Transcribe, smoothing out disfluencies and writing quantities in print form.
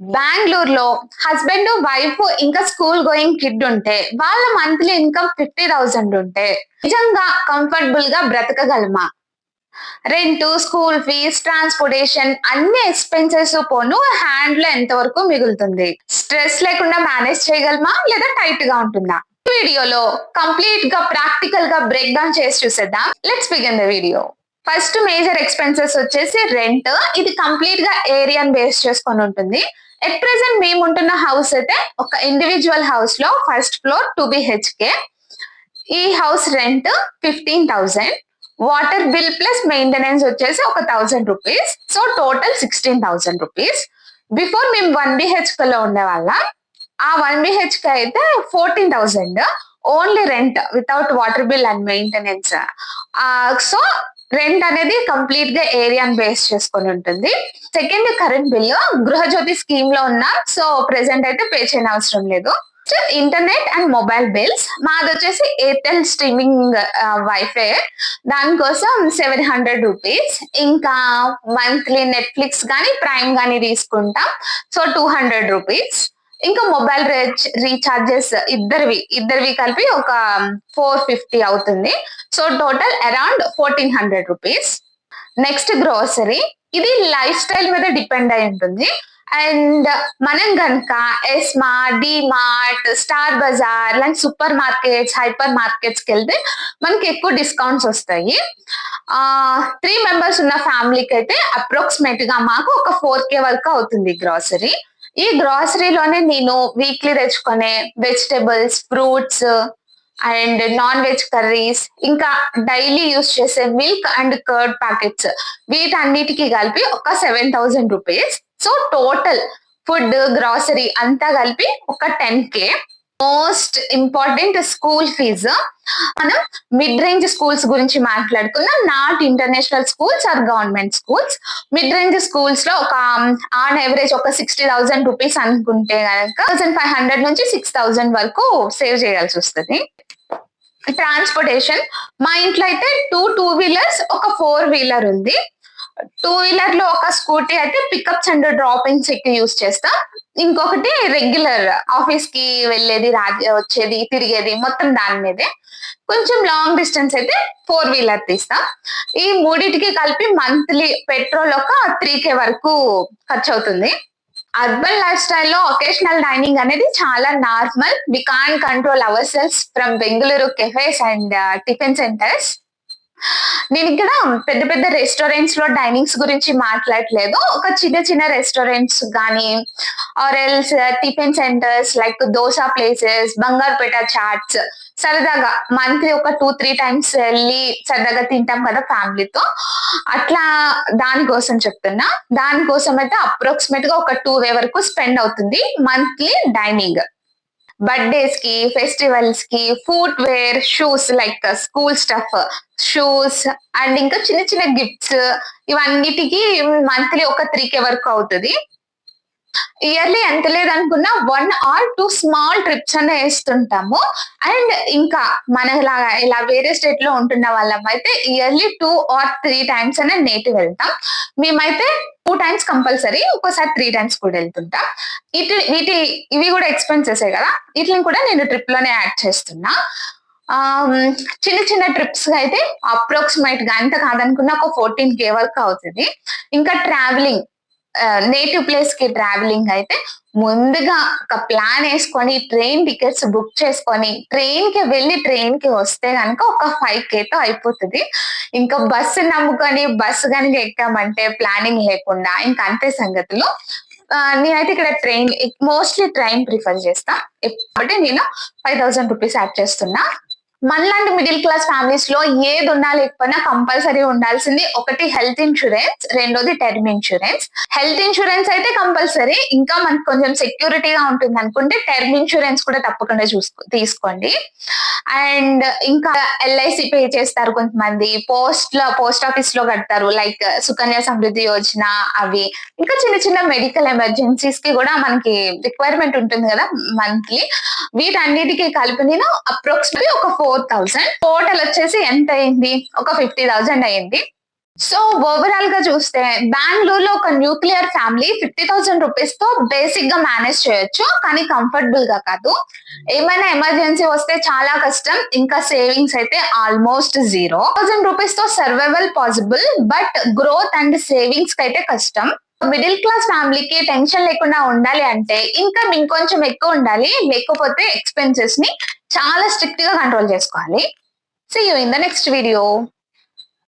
బెంగళూరులో husband wife ఇంకా school going kid ఉంటే వాళ్ళ మంత్లీ ఇన్కమ్ 50,000 ఉంటే నిజంగా కంఫర్టబుల్ గా బ్రతకగలమా? రెంట్, స్కూల్ ఫీజ్, ట్రాన్స్పోర్టేషన్ అన్ని ఎక్స్పెన్సెస్ పోను హ్యాండ్ లో ఎంత వరకు మిగులుతుంది? స్ట్రెస్ లేకుండా మేనేజ్ చేయగలమా లేదా టైట్ గా ఉంటుందా? ఈ వీడియోలో కంప్లీట్ గా ప్రాక్టికల్ గా బ్రేక్ డౌన్ చేసి చూసేద్దాం. Let's begin the video. First major expenses వచ్చేసి రెంట్. ఇది కంప్లీట్ గా ఏరియాని బేస్ చేసుకొని ఉంటుంది. ఎట్ ప్రెసెంట్ మేము ఉంటున్న హౌస్ అయితే ఒక ఇండివిజువల్ హౌస్ లో ఫస్ట్ ఫ్లోర్ 2 BHK. ఈ house rent 15,000. Water bill plus maintenance వచ్చేసి ఒక 1,000 rupees. So total 16,000 rupees. Before మేము 1 BHK లో ఉండేవాళ్ళం. ఆ 1 BHK అయితే 14,000 only rent without water bill and maintenance. So rent అనేది కంప్లీట్ గా ఏరియాని బేస్ చేసుకొని ఉంటుంది. Second current bill Gruha Jyothi scheme లో ఉన్నా, సో ప్రెసెంట్ అయితే పే చేయని అవసరం లేదు. ఇంటర్నెట్ అండ్ మొబైల్ బిల్స్ మాది వచ్చేసి ఎయిర్టెల్ స్ట్రీమింగ్ వైఫై, దానికోసం 700 రూపీస్. ఇంకా మంత్లీ నెట్ఫ్లిక్స్ కానీ ప్రైమ్ కానీ తీసుకుంటాం, సో 200 రూపీస్. ఇంకా మొబైల్ రీఛార్జెస్ ఇద్దరివి కలిపి ఒక 450 అవుతుంది. So total around 1,400 rupees. Next grocery. ఇది లైఫ్ స్టైల్ మీద డిపెండ్ అయి ఉంటుంది. అండ్ మనం కనుక ఎస్మా, డిమార్ట్, స్టార్ బజార్ లాంటి సూపర్ మార్కెట్స్, హైపర్ మార్కెట్స్ కి వెళ్తే మనకి ఎక్కువ డిస్కౌంట్స్ వస్తాయి. 3 మెంబర్స్ ఉన్న ఫ్యామిలీకి అయితే అప్రాక్సిమేట్ గా మాకు ఒక 4K వరకు అవుతుంది గ్రాసరీ. ఈ గ్రాసరీలోనే నేను వీక్లీ తెచ్చుకునే vegetables, fruits and non veg curries, ఇంకా డైలీ యూస్ చేసే మిల్క్ అండ్ కర్డ్ ప్యాకెట్స్, వీటన్నిటికీ కలిపి ఒక 7,000 rupees. So total food, grocery అంతా కలిపి ఒక 10K. Most important school fees. మనం మిడ్ రేంజ్ స్కూల్స్ గురించి మాట్లాడుకుందాం. Not international schools or government schools. Mid range schools లో ఒక ఆన్ ఎవరేజ్ ఒక 60,000 రూపీస్ అనుకుంటే కనుక 1,500 నుంచి 6,000 వరకు సేవ్ చేయాల్సి వస్తుంది. ట్రాన్స్పోర్టేషన్. మా ఇంట్లో అయితే 2 2-వీలర్స్, ఒక 4-వీలర్ ఉంది. 2-వీలర్ లో ఒక స్కూటీ అయితే పికప్స్ అండ్ డ్రాపింగ్స్ కి యూస్ చేస్తాం. ఇంకొకటి రెగ్యులర్ ఆఫీస్ కి వెళ్ళేది, వచ్చేది, తిరిగేది మొత్తం దాని మీదే. కొంచెం లాంగ్ డిస్టెన్స్ అయితే 4-వీలర్ తీస్తాం. ఈ మూడింటికి కలిపి మంత్లీ పెట్రోల్ ఒక 3K వరకు ఖర్చు అవుతుంది. అర్బన్ లైఫ్ స్టైల్లో ఒకేషనల్ డైనింగ్ అనేది చాలా normal. We can control our selves from Bengaluru cafes and tiffin centres. నేను ఇక్కడ పెద్ద పెద్ద రెస్టారెంట్స్ లో డైనింగ్స్ గురించి మాట్లాడలేదు. ఒక చిన్న చిన్న రెస్టారెంట్స్ కానీ or else tiffin centres like dosa places, Bangarupet chaats, సరదాగా మంత్లీ ఒక 2-3 టైమ్స్ వెళ్ళి సరదాగా తింటాం కదా ఫ్యామిలీతో, అట్లా దానికోసం చెప్తున్నా. దానికోసం అయితే అప్రాక్సిమేట్ గా ఒక 2K వరకు స్పెండ్ అవుతుంది మంత్లీ డైనింగ్. బర్త్డేస్ కి, ఫెస్టివల్స్ కి, footwear, shoes like school stuff, shoes and ఇంకా చిన్న చిన్న గిఫ్ట్స్, ఇవన్నిటికి మంత్లీ ఒక 3K వరకు అవుతుంది. ఇయర్లీ ఎంత లేదనుకున్నా 1 or 2 స్మాల్ ట్రిప్స్ అనే వేస్తుంటాము. అండ్ ఇంకా మనలాగా ఇలా వేరే స్టేట్ లో ఉంటున్న వాళ్ళం అయితే ఇయర్లీ 2 or 3 టైమ్స్ అనే నేటివ్ వెళ్తాం. మేమైతే 2 టైమ్స్ కంపల్సరీ, ఒక్కోసారి 3 టైమ్స్ కూడా వెళ్తుంటాం. ఇవి కూడా ఎక్స్పెన్సెస్ కదా, వీటిని కూడా నేను ట్రిప్ లోనే యాడ్ చేస్తున్నా. చిన్న చిన్న ట్రిప్స్ అయితే అప్రాక్సిమేట్ గా ఎంత కాదనుకున్నా ఒక 14K వరకు అవుతుంది. ఇంకా ట్రావెలింగ్, నేటివ్ ప్లేస్ కి ట్రావెలింగ్ అయితే ముందుగా ఒక ప్లాన్ వేసుకొని ట్రైన్ టికెట్స్ బుక్ చేసుకొని ట్రైన్ కి వెళ్ళి ట్రైన్ కి వస్తే కనుక ఒక 5K తో అయిపోతుంది. ఇంకా బస్సు నమ్ముకొని బస్సు కనుక ఎక్కామంటే ప్లానింగ్ లేకుండా ఇంకా అంతే సంగతులు. నేనైతే ఇక్కడ మోస్ట్లీ ట్రైన్ ప్రిఫర్ చేస్తా కాబట్టి నేను 5,000 రూపీస్ యాడ్ చేస్తున్నా. మనలాంటి మిడిల్ క్లాస్ ఫ్యామిలీస్ లో ఏది ఉన్నా లేకపోయినా కంపల్సరీ ఉండాల్సింది ఒకటి హెల్త్ ఇన్సూరెన్స్, రెండోది టర్మ్ ఇన్సూరెన్స్. హెల్త్ ఇన్సూరెన్స్ అయితే కంపల్సరీ. ఇంకా మనకు కొంచెం సెక్యూరిటీగా ఉంటుంది అనుకుంటే టర్మ్ ఇన్సూరెన్స్ కూడా తప్పకుండా తీసుకోండి. అండ్ ఇంకా LIC పే చేస్తారు కొంతమంది, పోస్ట్ ఆఫీస్ లో కడతారు లైక్ సుకన్య సమృద్ధి యోజన, అవి. ఇంకా చిన్న చిన్న మెడికల్ ఎమర్జెన్సీస్ కి కూడా మనకి రిక్వైర్మెంట్ ఉంటుంది కదా మంత్లీ. వీటన్నిటికీ కలిపి నేను అప్రాక్సిమేట్లీ ఒక 4,000. టోటల్ వచ్చేసి ఎంత అయింది? ఒక 50,000 అయింది. సో ఓవరాల్ గా చూస్తే బెంగళూరులో ఒక న్యూక్లియర్ ఫ్యామిలీ 50,000 రూపీస్ తో బేసిక్ గా మేనేజ్ చేయొచ్చు, కానీ కంఫర్టబుల్ గా కాదు. ఏమైనా ఎమర్జెన్సీ వస్తే చాలా కష్టం, ఇంకా సేవింగ్స్ అయితే ఆల్మోస్ట్ జీరో. 1000 రూపీస్ తో survival possible, but growth and savings కి అయితే కష్టం. మిడిల్ క్లాస్ ఫ్యామిలీకి టెన్షన్ లేకుండా ఉండాలి అంటే ఇన్కమ్ ఇంకొంచెం ఎక్కువ ఉండాలి, లేకపోతే ఎక్స్పెన్సెస్ ని చాలా స్ట్రిక్ట్ గా కంట్రోల్ చేసుకోవాలి. See you in the next video.